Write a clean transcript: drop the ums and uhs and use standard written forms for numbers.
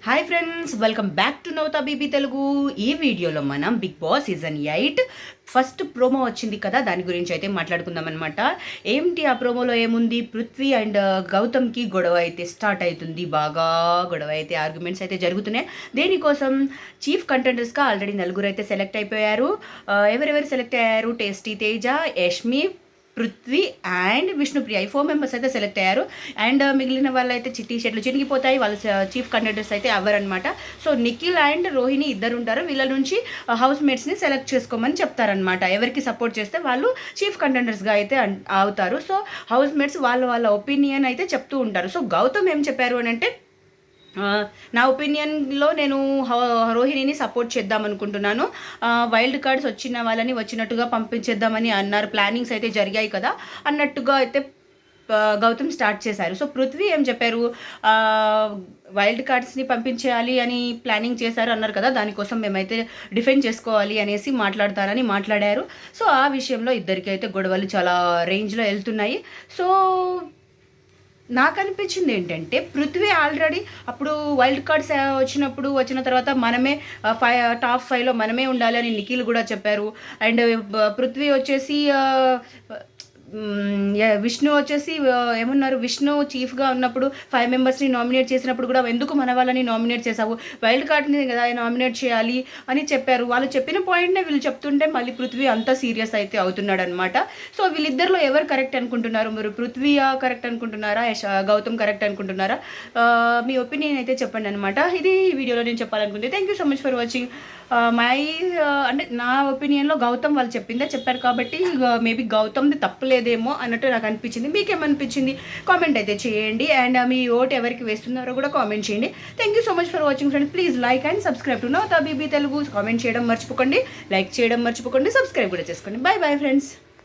Hi friends, welcome back to Navata BB Telugu. ఈ వీడియోలో మనం Bigg Boss season 8 first promo వచ్చింది కదా, దాని గురించి అయితే మాట్లాడుకుందాం అనమాట. ఏంటి ఆ ప్రోమోలో ఏముంది? పృథ్వీ అండ్ గౌతమ్కి గొడవ అయితే స్టార్ట్ అవుతుంది. బాగా గొడవ అయితే, ఆర్గ్యుమెంట్స్ అయితే జరుగుతున్నాయి. దేనికోసం? చీఫ్ కంటెండర్స్గా ఆల్రెడీ నలుగురు అయితే సెలెక్ట్ అయిపోయారు. ఎవరెవరు సెలెక్ట్ అయ్యారు? టేస్టీ తేజ, యష్మి, పృథ్వీ అండ్ విష్ణుప్రియ, ఈ 4 మెంబర్స్ అయితే సెలెక్ట్ అయ్యారు. అండ్ మిగిలిన వాళ్ళు అయితే చిట్టి చెట్లు చినిగిపోతాయి. వాళ్ళ చీఫ్ కంటెండర్స్ అయితే అవ్వరనమాట. సో నిఖిల్ అండ్ రోహిణి ఇద్దరు ఉంటారు. వీళ్ళ నుంచి హౌస్ మేట్స్ని సెలెక్ట్ చేసుకోమని చెప్తారనమాట. ఎవరికి సపోర్ట్ చేస్తే వాళ్ళు చీఫ్ కంటెండర్స్గా అయితే అవుతారు. సో హౌస్ మేట్స్ వాళ్ళ ఒపీనియన్ అయితే చెప్తూ ఉంటారు. సో గౌతమ్ ఏం చెప్పారు అని అంటే, నా ఒపీనియన్లో నేను రోహిణిని సపోర్ట్ చేద్దాం అనుకుంటున్నాను. వైల్డ్ కార్డ్స్ వచ్చిన వాళ్ళని వచ్చినట్టుగా పంపించేద్దామని అన్నారు. ప్లానింగ్స్ అయితే జరిగాయి కదా అన్నట్టుగా అయితే గౌతమ్ స్టార్ట్ చేశారు. సో పృథ్వీ ఏం చెప్పారు? వైల్డ్ కార్డ్స్ని పంపించేయాలి అని ప్లానింగ్ చేశారు అన్నారు కదా, దానికోసం మేమైతే డిఫెండ్ చేసుకోవాలి అనేసి మాట్లాడారు. సో ఆ విషయంలో ఇద్దరికి అయితే గొడవలు చాలా రేంజ్లో వెళ్తున్నాయి. సో నాకు అనిపించింది ఏంటంటే, పృథ్వీ ఆల్రెడీ అప్పుడు వైల్డ్ కార్డ్స్ వచ్చిన తర్వాత మనమే టాప్ 5లో మనమే ఉండాలి అని నిఖిల్ కూడా చెప్పారు. అండ్ పృథ్వీ వచ్చేసి విష్ణు వచ్చేసి ఏమన్నారు, విష్ణు చీఫ్గా ఉన్నప్పుడు 5 మెంబర్స్ని నామినేట్ చేసినప్పుడు కూడా ఎందుకు మన వాళ్ళని నామినేట్ చేసావు, వైల్డ్ కార్డ్ని కదా నామినేట్ చేయాలి అని చెప్పారు. వాళ్ళు చెప్పిన పాయింట్నే వీళ్ళు చెప్తుంటే మళ్ళీ పృథ్వీ అంతా సీరియస్ అయితే అవుతున్నాడు అనమాట. సో వీళ్ళిద్దరిలో ఎవరు కరెక్ట్ అనుకుంటున్నారు? మీరు పృథ్వీయా కరెక్ట్ అనుకుంటున్నారా, గౌతమ్ కరెక్ట్ అనుకుంటున్నారా? మీ ఒపీనియన్ అయితే చెప్పండి అనమాట. ఇది ఈ వీడియోలో నేను చెప్పాలనుకుంటే. Thank you so much for watching. అంటే నా ఒపీనియన్లో గౌతమ్ వాళ్ళు చెప్పారు కాబట్టి మేబీ గౌతమ్ది తప్పులేదేమో అన్నట్టు నాకు అనిపించింది. మీకేమనిపించింది కామెంట్ అయితే చేయండి. అండ్ మీ ఓట్ ఎవరికి వేస్తున్నారో కూడా కామెంట్ చేయండి. Thank you so much for watching friends. Please like and subscribe to Navata BB Telugu. Comment చేయడం మర్చిపోకండి, లైక్ చేయడం మర్చిపోకండి, సబ్స్క్రైబ్ కూడా చేసుకోండి. Bye bye friends.